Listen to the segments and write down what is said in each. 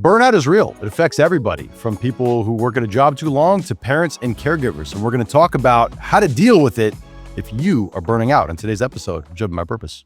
Burnout is real. It affects everybody, from people who work at a job too long to parents and caregivers. And we're going to talk about how to deal with it if you are burning out in today's episode of Driven by Purpose.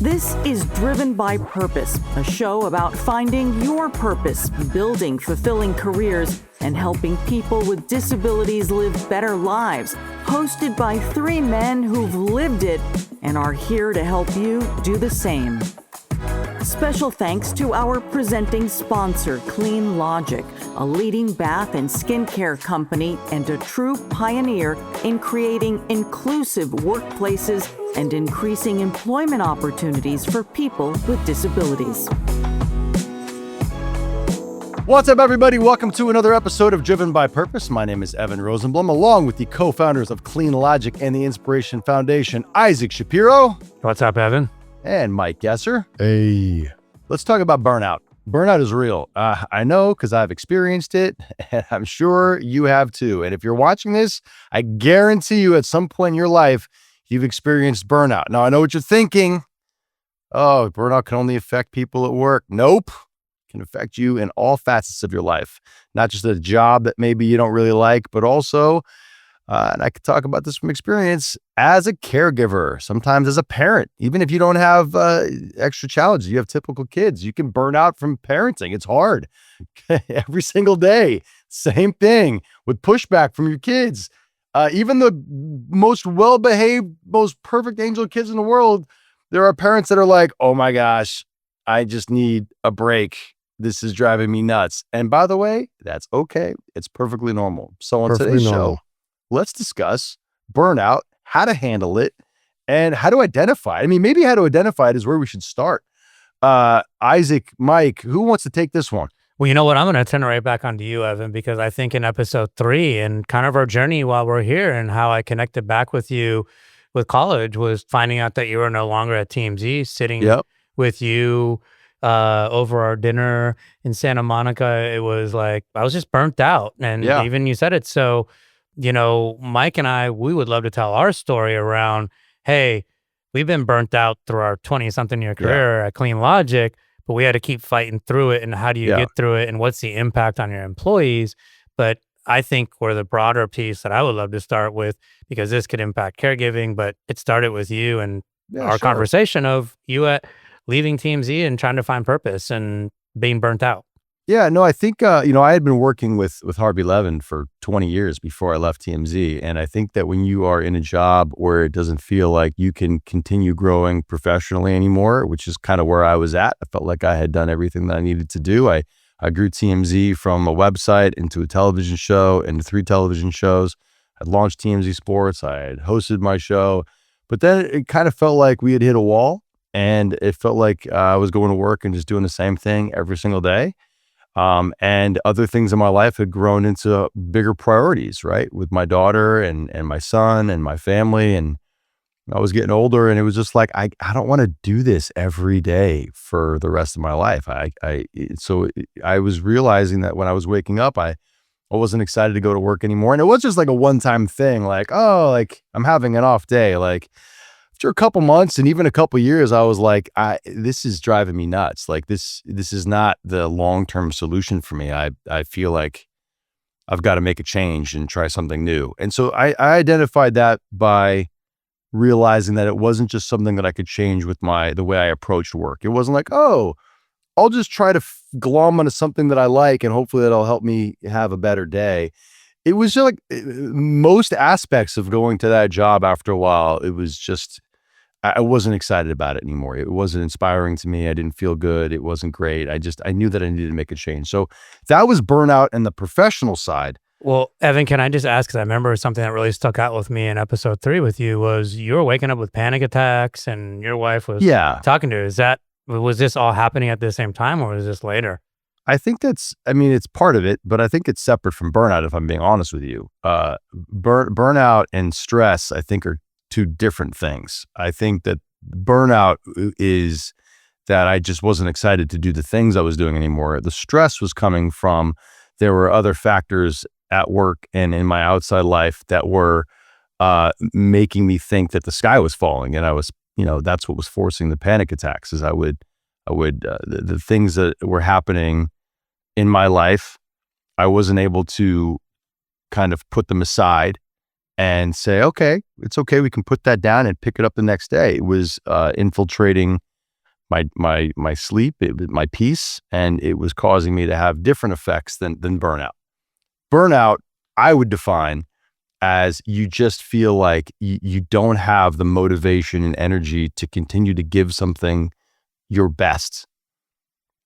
This is Driven by Purpose, a show about finding your purpose, building fulfilling careers, and helping people with disabilities live better lives. Hosted by three men who've lived it and are here to help you do the same. Special thanks to our presenting sponsor, Clean Logic, a leading bath and skincare company and a true pioneer in creating inclusive workplaces and increasing employment opportunities for people with disabilities. What's up, everybody? Welcome to another episode of Driven by Purpose. My name is Evan Rosenblum, along with the co-founders of Clean Logic and the Inspiration Foundation, Isaac Shapiro. What's up, Evan? And Mike Gesser. Hey. Let's talk about burnout. Burnout is real. I know because I've experienced it, and I'm sure you have too. And if you're watching this, I guarantee you at some point in your life, you've experienced burnout. Now, I know what you're thinking. Oh, burnout can only affect people at work. Nope. It can affect you in all facets of your life, not just a job that maybe you don't really like, but also, and I could talk about this from experience, as a caregiver, sometimes as a parent. Even if you don't have extra challenges, you have typical kids, you can burn out from parenting. It's hard. Every single day, same thing with pushback from your kids. Even the most well-behaved, most perfect angel kids in the world, there are parents that are like, oh my gosh, I just need a break. This is driving me nuts. And by the way, that's okay. It's perfectly normal. So on today's show, let's discuss burnout, how to handle it, and how to identify it. I mean, maybe how to identify it is where we should start. Isaac, Mike, who wants to take this one? Well, you know what? I'm going to turn it right back onto you, Evan, because I think in episode 3 and kind of our journey while we're here and how I connected back with you with college was finding out that you were no longer at TMZ, sitting with you over our dinner in Santa Monica. It was like, I was just burnt out. And even you said it. So, you know, Mike and I, we would love to tell our story around, hey, we've been burnt out through our 20-something year career at Clean Logic, but we had to keep fighting through it. And how do you get through it? And what's the impact on your employees? But I think where the broader piece that I would love to start with, because this could impact caregiving, but it started with you and our conversation of you at leaving TMZ and trying to find purpose and being burnt out. Yeah, no, I think, I had been working with Harvey Levin for 20 years before I left TMZ. And I think that when you are in a job where it doesn't feel like you can continue growing professionally anymore, which is kind of where I was at, I felt like I had done everything that I needed to do. I grew TMZ from a website into a television show, into 3 television shows. I launched TMZ Sports. I had hosted my show. But then it kind of felt like we had hit a wall, and it felt like I was going to work and just doing the same thing every single day. And other things in my life had grown into bigger priorities, right? With my daughter and my son and my family. And I was getting older, and it was just like, I don't want to do this every day for the rest of my life. So I was realizing that when I was waking up, I wasn't excited to go to work anymore. And it was just like a one-time thing, like, oh, like I'm having an off day. Like after a couple months and even a couple years, I was like, this is driving me nuts. Like this is not the long-term solution for me. I feel like I've got to make a change and try something new. And so I identified that by realizing that it wasn't just something that I could change with the way I approached work. It wasn't like, oh, I'll just try to glom onto something that I like and hopefully that'll help me have a better day. It was just like most aspects of going to that job after a while, it was just, I wasn't excited about it anymore. It wasn't inspiring to me. I didn't feel good. It wasn't great. I knew that I needed to make a change. So that was burnout in the professional side. Well, Evan, can I just ask, because I remember something that really stuck out with me in episode 3 with you was you were waking up with panic attacks and your wife was talking to you. Was this all happening at the same time, or was this later? I think it's part of it, but I think it's separate from burnout, if I'm being honest with you. Burnout and stress, I think, are 2 different things. I think that burnout is that I just wasn't excited to do the things I was doing anymore. The stress was coming from, there were other factors at work and in my outside life that were making me think that the sky was falling and I was that's what was forcing the panic attacks. Is the things that were happening in my life, I wasn't able to kind of put them aside and say, okay, it's okay, we can put that down and pick it up the next day. It was infiltrating my sleep, my peace, and it was causing me to have different effects than burnout. Burnout, I would define as you just feel like you don't have the motivation and energy to continue to give something your best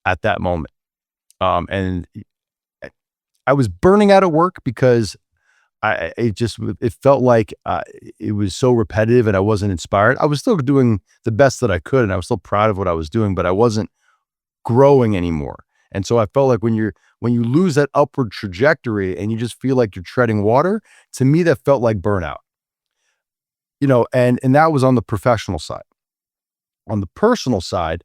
at that moment. And I was burning out at work because it felt like it was so repetitive and I wasn't inspired. I was still doing the best that I could and I was still proud of what I was doing, but I wasn't growing anymore. And so I felt like when you lose that upward trajectory and you just feel like you're treading water, to me, that felt like burnout, and that was on the professional side. On the personal side,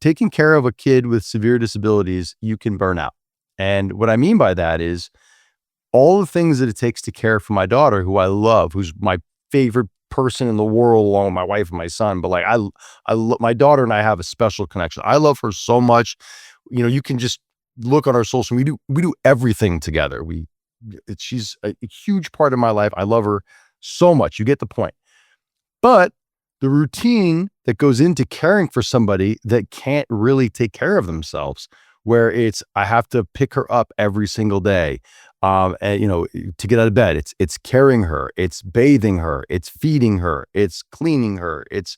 taking care of a kid with severe disabilities, you can burn out. And what I mean by that is all the things that it takes to care for my daughter, who I love, who's my favorite person in the world, along with my wife and my son. But like, my daughter and I have a special connection. I love her so much. You can just look on our social. We do everything together. She's a huge part of my life. I love her so much. You get the point. But the routine that goes into caring for somebody that can't really take care of themselves, where I have to pick her up every single day, and to get out of bed, it's carrying her, it's bathing her, it's feeding her, it's cleaning her, it's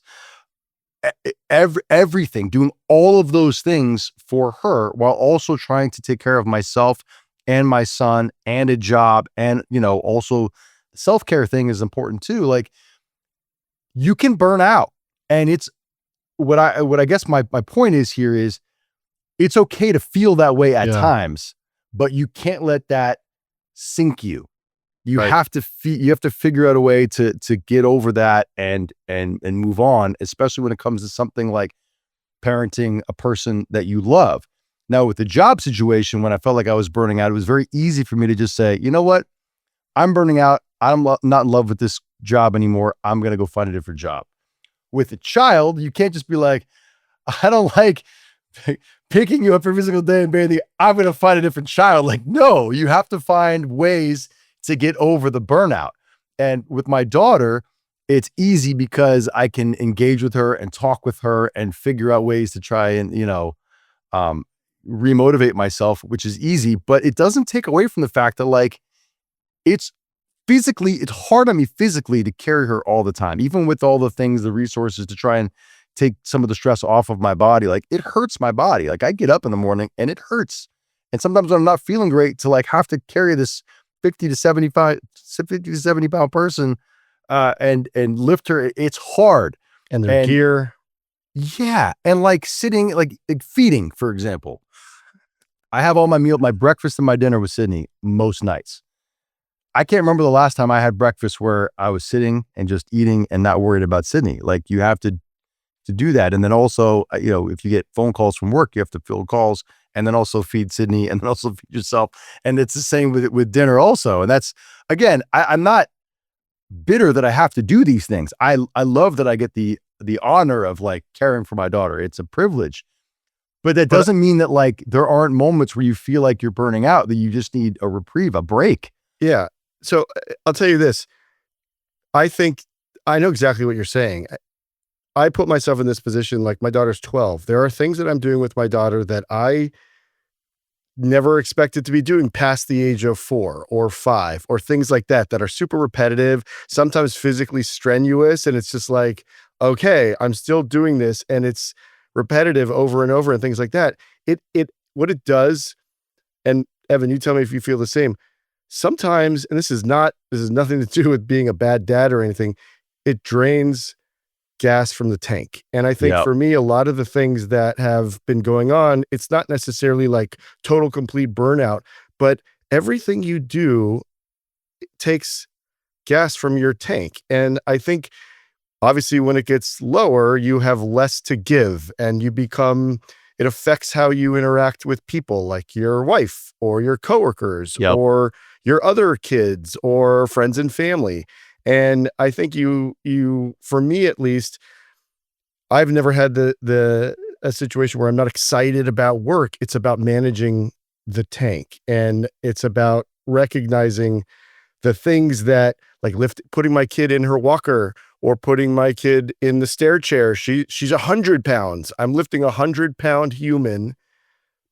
everything, doing all of those things for her while also trying to take care of myself and my son and a job. And, also the self-care thing is important too. Like, you can burn out. And it's what I guess my point is here is it's okay to feel that way at times, but you can't let that sink you. You have to figure out a way to get over that and move on, especially when it comes to something like parenting a person that you love. Now, with the job situation, when I felt like I was burning out, it was very easy for me to just say, you know what? I'm burning out. I'm not in love with this job anymore. I'm going to go find a different job. With a child, you can't just be like, I don't like picking you up every single day and bathing you. I'm going to find a different child. Like, no, you have to find ways to get over the burnout. And with my daughter, it's easy because I can engage with her and talk with her and figure out ways to try and, remotivate myself, which is easy, but it doesn't take away from the fact that like, it's hard on me physically to carry her all the time, even with all the things, the resources to try and take some of the stress off of my body. Like, it hurts my body. Like, I get up in the morning and it hurts. And sometimes when I'm not feeling great, to like have to carry this 50 to 70 pound person, and lift her, it's hard. And their gear. Yeah. And like sitting, like feeding, for example, I have all my breakfast and my dinner with Sydney most nights. I can't remember the last time I had breakfast where I was sitting and just eating and not worried about Sydney. Like, you have to do that. And then also, if you get phone calls from work, you have to field calls and then also feed Sydney and then also feed yourself. And it's the same with dinner also. And that's, again, I'm not bitter that I have to do these things. I love that I get the honor of like caring for my daughter. It's a privilege. But that doesn't mean that like there aren't moments where you feel like you're burning out, that you just need a reprieve, a break. Yeah. So I'll tell you this. I think I know exactly what you're saying. I put myself in this position, like my daughter's 12. There are things that I'm doing with my daughter that I never expected to be doing past the age of 4 or 5 or things like that are super repetitive, sometimes physically strenuous. And it's just like, okay, I'm still doing this and it's repetitive over and over and things like that. What it does, and Evan, you tell me if you feel the same. Sometimes, and this is nothing to do with being a bad dad or anything, it drains gas from the tank. And I think for me, a lot of the things that have been going on, it's not necessarily like total complete burnout, but everything you do takes gas from your tank. And I think obviously when it gets lower, you have less to give and it affects how you interact with people like your wife or your coworkers or your other kids or friends and family. And I think for me at least, I've never had a situation where I'm not excited about work. It's about managing the tank, and it's about recognizing the things that, like, putting my kid in her walker or putting my kid in the stair chair. She's 100 pounds. I'm lifting 100-pound human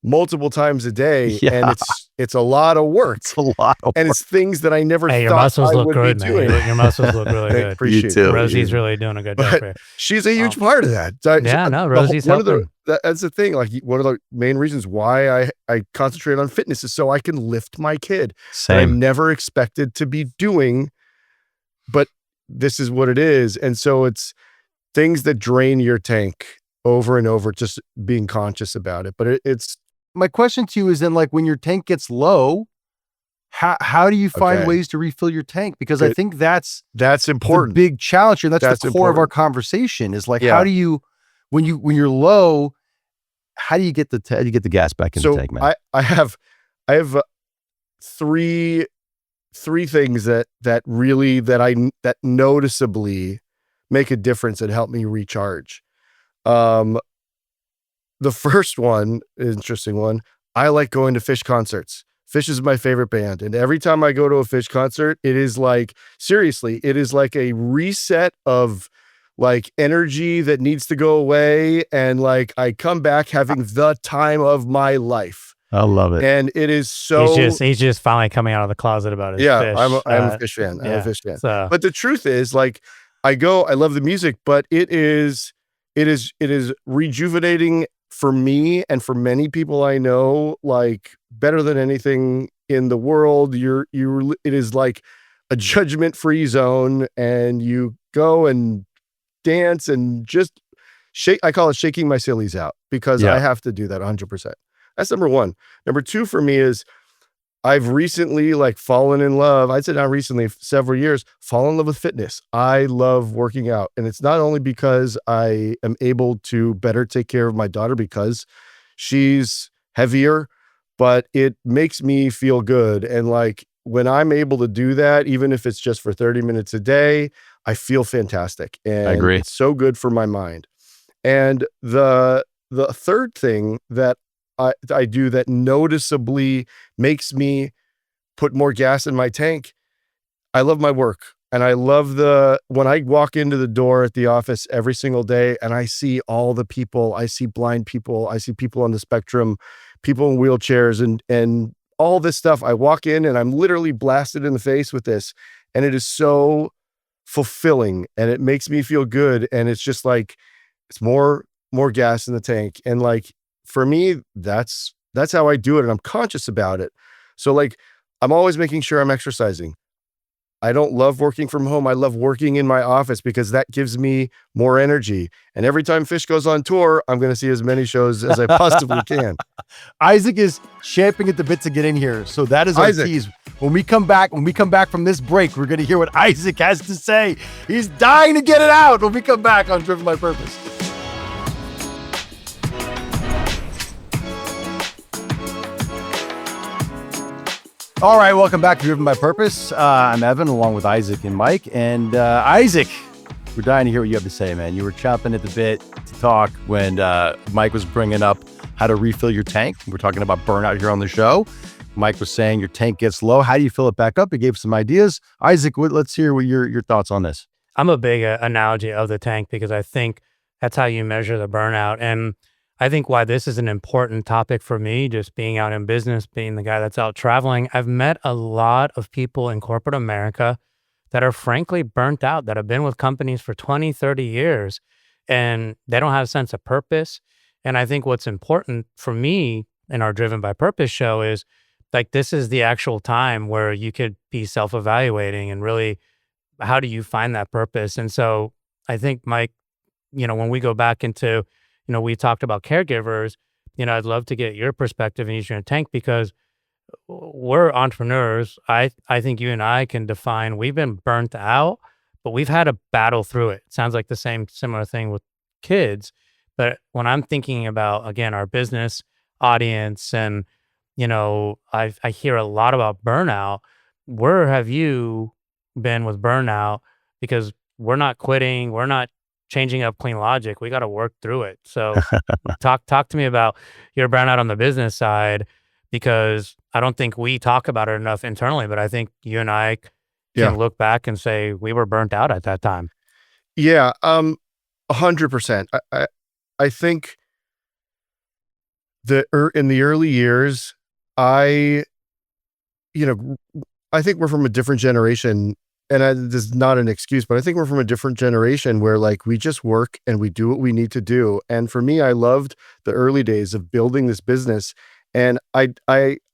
multiple times a day, and Yeah. it's a lot of work. It's a lot of And work. it's things that I never Hey, your thought muscles I look would good, be man. doing. Your muscles look really I good. appreciate too. that. Rosie's really doing a good job But for you. she's a huge Um, part of that. Yeah, no, The whole- Rosie's one of the helping. that's the thing. Like, one of the main reasons why I concentrate on fitness is so I can lift my kid that I Same. never expected to be doing, but this is what it is. And so it's things that drain your tank over and over, just being conscious about it. But it's My question to you is then, like, when your tank gets low, how do you find Okay. ways to refill your tank? Because I Good. think that's that's the important. big challenge here. That's That's the core of our important. conversation is like, Yeah. how do you, when you're low, how do you get the gas back in the So tank, man? I have three things that noticeably make a difference and help me recharge. The first one, interesting one, I like going to Fish concerts. Fish is my favorite band. And every time I go to a Fish concert, it is like, seriously, it is like a reset of like energy that needs to go away. And like, I come back having the time of my life. I love it. And it is so, He's just finally coming out of the closet about his yeah, fish. I'm a Fish fan. I'm a Fish fan. So, But the truth is, like, I love the music, but it is rejuvenating for me and for many people I know, like, better than anything in the world. It is like a judgment-free zone, and you go and dance and just shake. I call it shaking my sillies out, because Yeah. I have to do that 100%. That's number one. Number two for me is, I've recently, like, fallen in love. I'd say not recently, several years, fallen in love with fitness. I love working out. And it's not only because I am able to better take care of my daughter because she's heavier, but it makes me feel good. And like, when I'm able to do that, even if it's just for 30 minutes a day, I feel fantastic. And I agree. it's so good for my mind. And the third thing that I do that noticeably makes me put more gas in my tank, I love my work. And I love when I walk into the door at the office every single day and I see all the people, I see blind people, I see people on the spectrum, people in wheelchairs, and all this stuff. I walk in and I'm literally blasted in the face with this. And it is so fulfilling and it makes me feel good. And it's just like, it's more gas in the tank. And like, for me, that's how I do it. And I'm conscious about it. So like, I'm always making sure I'm exercising. I don't love working from home. I love working in my office because that gives me more energy. And every time Fish goes on tour, I'm going to see as many shows as I possibly can. Isaac is champing at the bit to get in here. So that is our Isaac. tease. When we come back from this break, we're going to hear what Isaac has to say. He's dying to get it out when we come back on Driven by Purpose. All right, welcome back to Driven by Purpose. I'm Evan, along with Isaac and Mike. And Isaac, we're dying to hear what you have to say, man. You were chomping at the bit to talk when Mike was bringing up how to refill your tank. We're talking about burnout here on the show. Mike was saying your tank gets low. How do you fill it back up? He gave some ideas. Isaac, let's hear what your thoughts on this. I'm a big analogy of the tank because I think that's how you measure the burnout. And I think why this is an important topic for me, just being out in business, being the guy that's out traveling, I've met a lot of people in corporate America that are frankly burnt out, that have been with companies for 20, 30 years, and they don't have a sense of purpose. And I think what's important for me in our Driven by Purpose show is, like, this is the actual time where you could be self-evaluating and really, how do you find that purpose? And so I think, Mike, when we go back into, we talked about caregivers, I'd love to get your perspective in your tank because we're entrepreneurs. I think you and I can define, we've been burnt out, but we've had to battle through it. Sounds like the similar thing with kids. But when I'm thinking about, again, our business audience and, I hear a lot about burnout. Where have you been with burnout, because we're not quitting, we're not changing up clean logic. We got to work through it. So talk to me about your burnout on the business side, because I don't think we talk about it enough internally, but I think you and I Yeah. can look back and say we were burnt out at that time. Yeah. 100%. I think in the early years, I, you know, I think we're from a different generation, and this is not an excuse, but I think we're from a different generation where like we just work and we do what we need to do. And for me, I loved the early days of building this business. And I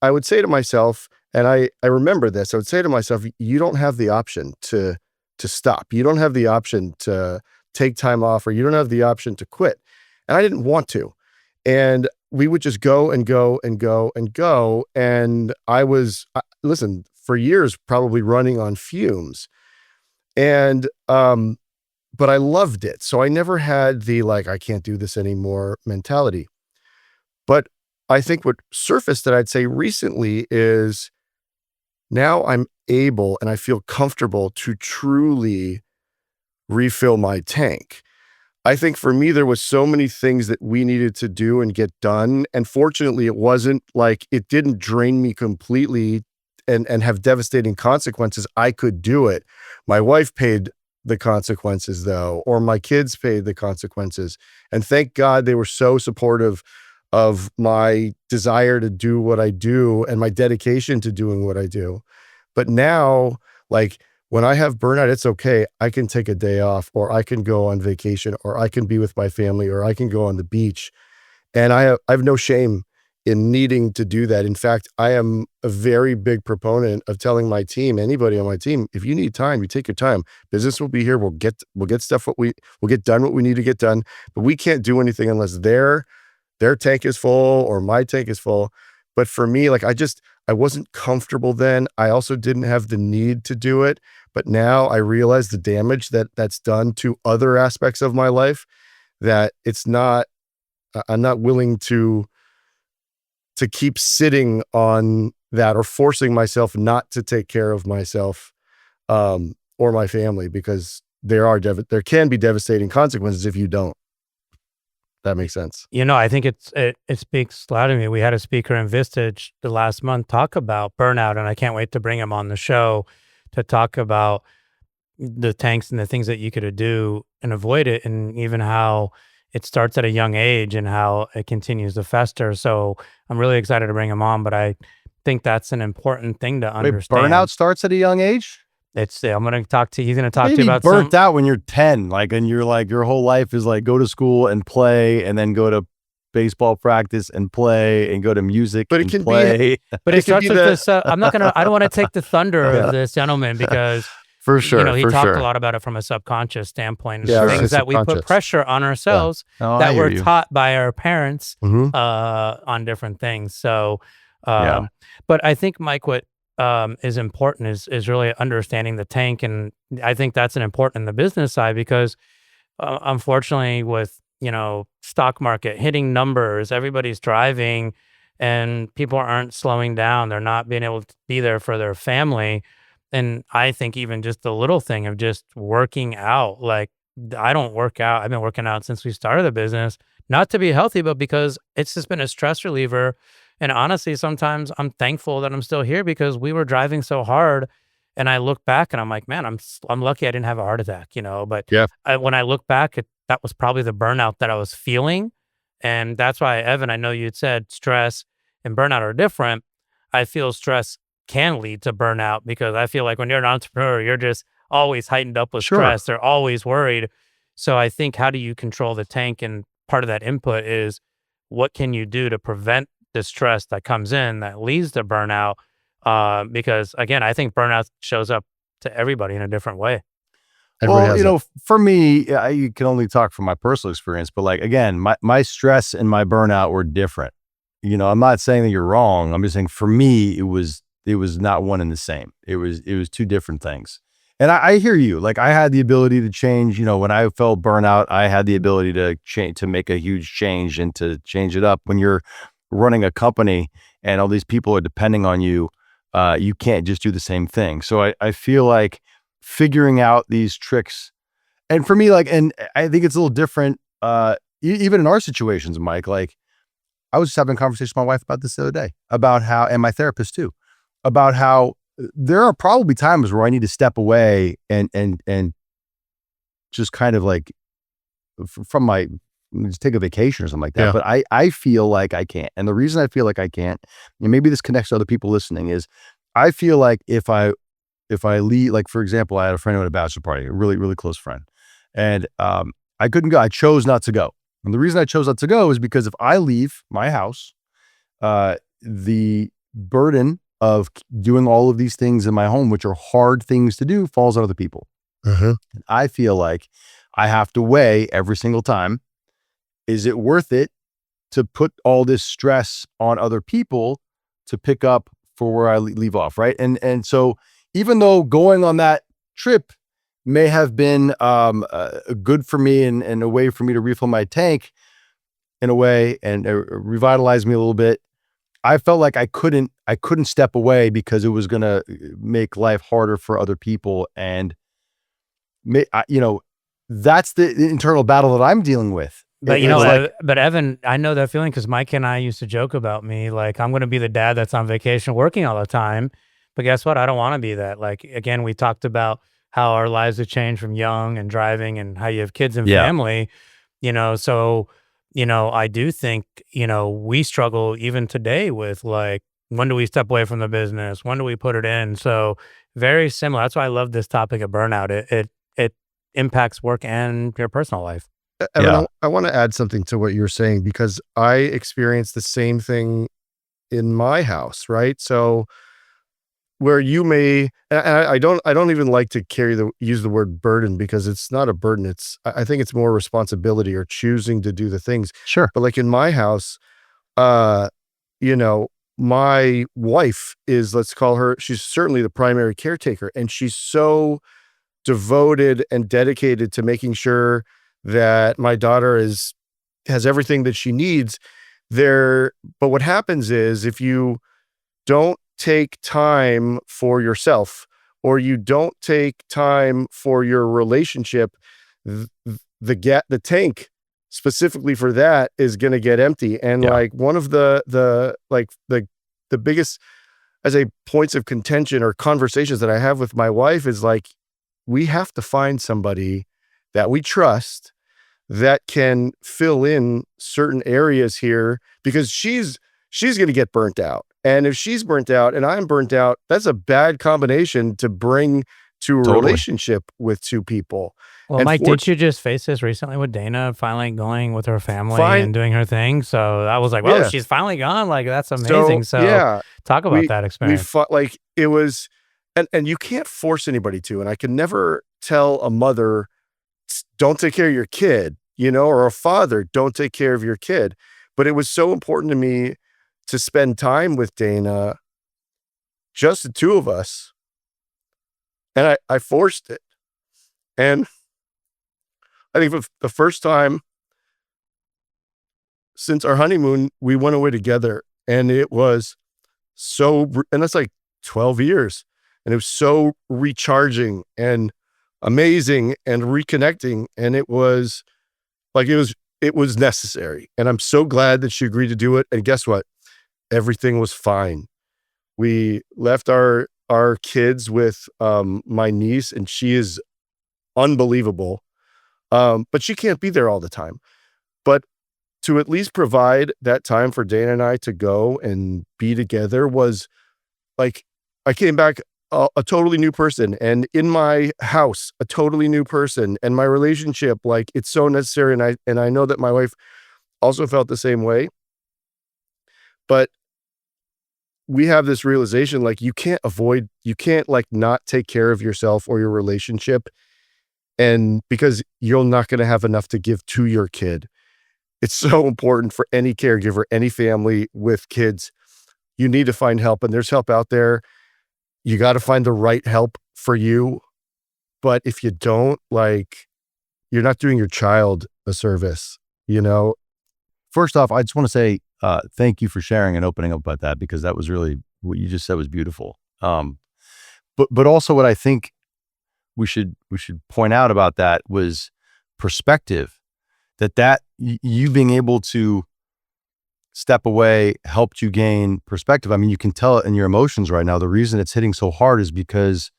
would say to myself, and I remember this, I would say to myself, you don't have the option to stop. You don't have the option to take time off, or you don't have the option to quit. And I didn't want to. And we would just go and go and go and go. And I was, listen, for years, probably running on fumes. And, but I loved it. So I never had the, like, I can't do this anymore mentality. But I think what surfaced that I'd say recently is now I'm able and I feel comfortable to truly refill my tank. I think for me, there was so many things that we needed to do and get done. And fortunately, it wasn't like, it didn't drain me completely and have devastating consequences. I could do it. My wife paid the consequences though, or my kids paid the consequences. And thank God they were so supportive of my desire to do what I do and my dedication to doing what I do. But now, like, when I have burnout, it's okay. I can take a day off, or I can go on vacation, or I can be with my family, or I can go on the beach. And I have no shame in needing to do that. In fact, I am a very big proponent of telling my team, anybody on my team, if you need time, you take your time. Business will be here. We'll get stuff we'll get done what we need to get done. But we can't do anything unless their tank is full or my tank is full. But for me, like, I wasn't comfortable then. I also didn't have the need to do it. But now I realize the damage that's done to other aspects of my life, that I'm not willing to keep sitting on that or forcing myself not to take care of myself or my family, because there can be devastating consequences if you don't. That makes sense. I think it speaks loud to me. We had a speaker in Vistage the last month talk about burnout, and I can't wait to bring him on the show to talk about the tanks and the things that you could do and avoid it, and even how it starts at a young age and how it continues to fester. So I'm really excited to bring him on, but I think that's an important thing to understand. Burnout starts at a young age? I'm going to talk to, he's going to talk to you Maybe about burnt out when you're 10, like, and you're like, your whole life is like, go to school and play, and then go to baseball practice and play, and go to music But it and can play. But it starts with this, I don't want to take the thunder of this gentleman, because For sure. he for talked sure. a lot about it from a subconscious standpoint, and Yeah, things it's that we put subconscious. pressure on ourselves Oh, I that hear we're you. taught by our parents Mhm. on different things. So, Yeah. but I think, Mike, what is important is really understanding the tank, and I think that's an important in the business side, because unfortunately, with stock market hitting numbers, everybody's driving, and people aren't slowing down. They're not being able to be there for their family. And I think even just the little thing of just working out, like, I don't work out. I've been working out since we started the business, not to be healthy, but because it's just been a stress reliever. And honestly, sometimes I'm thankful that I'm still here, because we were driving so hard. And I look back and I'm like, man, I'm lucky I didn't have a heart attack, but Yeah. when I look back, that was probably the burnout that I was feeling. And that's why, Evan, I know you had said stress and burnout are different. I feel stress can lead to burnout, because I feel like when you're an entrepreneur, you're just always heightened up with Sure. stress. They're always worried. So I think, how do you control the tank? And part of that input is, what can you do to prevent the stress that comes in that leads to burnout? Because again, I think burnout shows up to everybody in a different way. Everybody has it. For me, you can only talk from my personal experience, but like, again, my stress and my burnout were different. I'm not saying that you're wrong. I'm just saying, for me, it was not one and the same. It was two different things. And I hear you. Like, I had the ability to change. When I felt burnout, I had the ability to change, to make a huge change and to change it up. When you're running a company and all these people are depending on you, you can't just do the same thing. So I feel like, figuring out these tricks. And for me, like, and I think it's a little different, even in our situations, Mike, like I was just having a conversation with my wife about this the other day about how, and my therapist too, about how there are probably times where I need to step away and just kind of like from my, just take a vacation or something like that. Yeah. But I feel like I can't. And the reason I feel like I can't, and maybe this connects to other people listening, is I feel like if I leave, like, for example, I had a friend who had a bachelor party, a really, really close friend. And I couldn't go. I chose not to go. And the reason I chose not to go is because if I leave my house, the burden of doing all of these things in my home, which are hard things to do, falls on other people. And I feel like I have to weigh every single time, is it worth it to put all this stress on other people to pick up for where I leave off, right? And so even though going on that trip may have been good for me and a way for me to refill my tank in a way and revitalize me a little bit, I felt like I couldn't step away because it was going to make life harder for other people. And, that's the internal battle that I'm dealing with. But but Evan, I know that feeling because Mike and I used to joke about me, like, I'm going to be the dad that's on vacation working all the time. But guess what? I don't want to be that. Like, again, we talked about how our lives have changed from young and driving and how you have kids and family, so, I do think, we struggle even today with, like, when do we step away from the business? When do we put it in? So very similar. That's why I love this topic of burnout. It impacts work and your personal life. Evan, I want to add something to what you're saying, because I experienced the same thing in my house, right? So where you may, and I don't even like to use the word burden, because it's not a burden. I think it's more responsibility or choosing to do the things. Sure. But like in my house, my wife is, let's call her, she's certainly the primary caretaker, and she's so devoted and dedicated to making sure that my daughter has everything that she needs there. But what happens is, if you don't take time for yourself, or you don't take time for your relationship, the tank specifically for that is going to get empty. And like one of the biggest, as a points of contention or conversations that I have with my wife is like, we have to find somebody that we trust that can fill in certain areas here, because she's going to get burnt out. And if she's burnt out and I'm burnt out, that's a bad combination to bring to a relationship with two people. Well, and Mike, didn't you just face this recently with Dana finally going with her family and doing her thing? So I was like, well, she's finally gone. Like, that's amazing. So talk about that experience. We fought, like, it was, and you can't force anybody to, and I can never tell a mother, don't take care of your kid, or a father, don't take care of your kid. But it was so important to me to spend time with Dana, just the two of us. And I forced it. And I think for the first time since our honeymoon, we went away together, and it was and that's like 12 years. And it was so recharging and amazing and reconnecting. And it was like, it was necessary. And I'm so glad that she agreed to do it. And guess what? Everything was fine. We left our kids with my niece, and she is unbelievable. But she can't be there all the time. But to at least provide that time for Dana and I to go and be together was like, I came back a totally new person, and in my house, a totally new person, and my relationship, like, it's so necessary. And I know that my wife also felt the same way. But we have this realization, like, you can't like not take care of yourself or your relationship, and because you're not going to have enough to give to your kid. It's so important for any caregiver, any family with kids. You need to find help, and there's help out there. You got to find the right help for you. But if you don't, like, you're not doing your child a service, First off, I just want to say thank you for sharing and opening up about that, because that was really, what you just said was beautiful. But also what I think we should point out about that was perspective. That you being able to step away helped you gain perspective. I mean, you can tell it in your emotions right now. The reason it's hitting so hard is because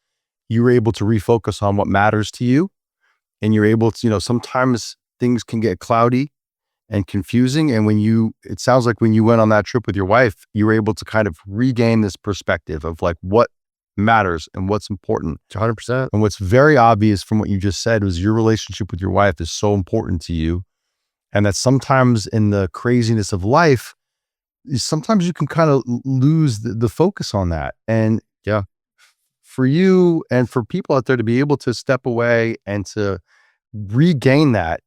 you were able to refocus on what matters to you, and you're able to, sometimes things can get cloudy and confusing. And it sounds like when you went on that trip with your wife, you were able to kind of regain this perspective of like what matters and what's important. 100%. And what's very obvious from what you just said was your relationship with your wife is so important to you. And that sometimes in the craziness of life, sometimes you can kind of lose the focus on that. And yeah, for you and for people out there to be able to step away and to regain that,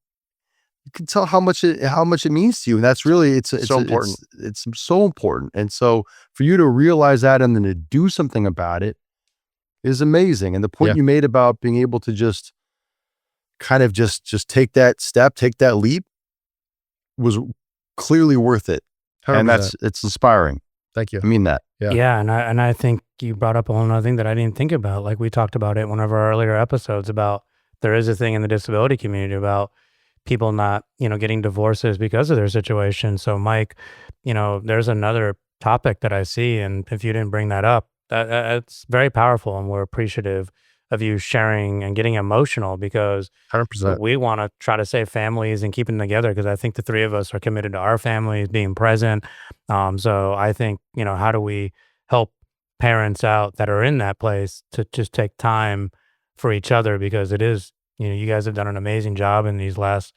you can tell how much it means to you. And that's really, it's so important. It's so important. And so for you to realize that and then to do something about it is amazing. And the point you made about being able to just kind of just take that step, take that leap was clearly worth it. 100%. And it's inspiring. Thank you. I mean that. Yeah. And I think you brought up a whole nother thing that I didn't think about. Like we talked about it in one of our earlier episodes about there is a thing in the disability community about people not, getting divorces because of their situation. So Mike, there's another topic that I see. And if you didn't bring that up, it's very powerful. And we're appreciative of you sharing and getting emotional because 100%. we want to try to save families and keeping them together because I think the three of us are committed to our families being present. So I think, how do we help parents out that are in that place to just take time for each other because it is, you guys have done an amazing job in these last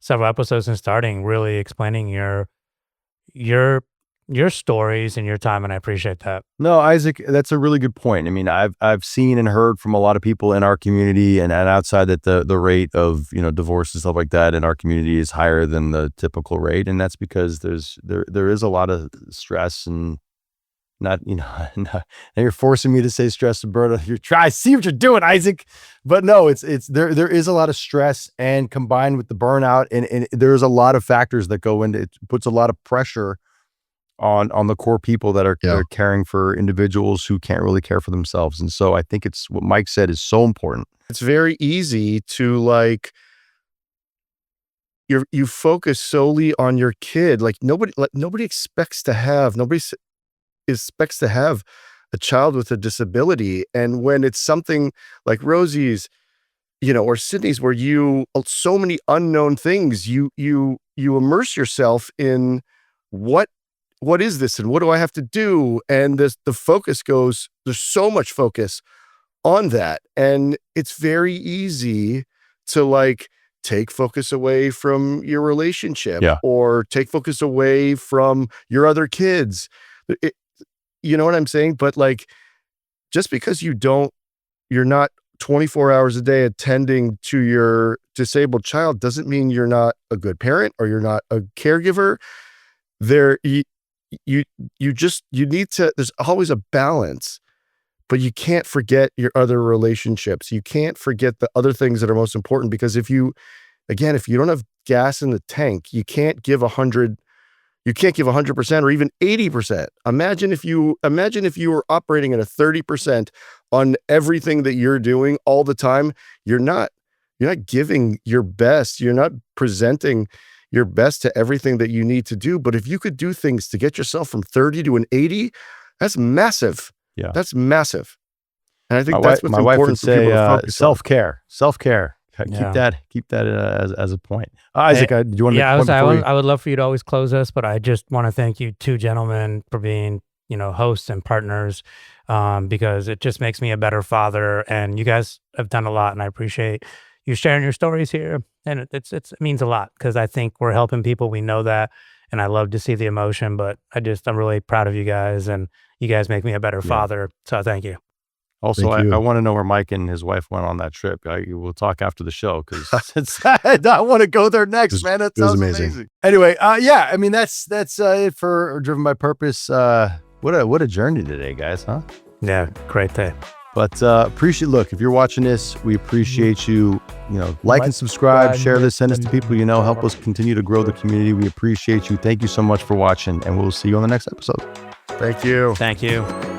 several episodes and starting really explaining your stories and your time, and I appreciate that. No, Isaac, that's a really good point. I mean, I've seen and heard from a lot of people in our community and outside that the rate of divorce and stuff like that in our community is higher than the typical rate, and that's because there is a lot of stress and not and you're forcing me to say stress and burnout. I see what you're doing, Isaac, but no, it's there is a lot of stress and combined with the burnout, and there's a lot of factors that go into it. Puts a lot of pressure on the core people that are caring for individuals who can't really care for themselves. And so I think it's what Mike said is so important. It's very easy to you focus solely on your kid. Nobody expects to have a child with a disability. And when it's something like Rosie's, or Sydney's, where so many unknown things, you immerse yourself in what is this and what do I have to do? And the focus there's so much focus on that. And it's very easy to take focus away from your relationship or take focus away from your other kids. You know what I'm saying? But just because you're not 24 hours a day attending to your disabled child doesn't mean you're not a good parent or you're not a caregiver. You need to, there's always a balance, but you can't forget your other relationships. You can't forget the other things that are most important, because if you don't have gas in the tank, you can't give 100% or even 80%. Imagine if you were operating at a 30% on everything that you're doing all the time. You're not giving your best. You're not presenting your best to everything that you need to do. But if you could do things to get yourself from 30 to an 80, that's massive. Yeah. That's massive. And I think that's what's my wife would important for people to focus self-care. Keep that as a point. Isaac, do you want to make a point? I would love for you to always close us, but I just want to thank you two gentlemen for being, hosts and partners, because it just makes me a better father, and you guys have done a lot, and I appreciate you sharing your stories here. And it means a lot because I think we're helping people. We know that. And I love to see the emotion, but I'm really proud of you guys, and you guys make me a better father. So thank you. Also, I want to know where Mike and his wife went on that trip. We'll talk after the show because I want to go there next, man. That sounds amazing. Anyway, I mean, that's it for Driven by Purpose. What a journey today, guys, huh? Yeah, great day. But look, if you're watching this, we appreciate you, like and subscribe, share this, send this to people help us continue to grow the community. We appreciate you. Thank you so much for watching, and we'll see you on the next episode. Thank you. Thank you.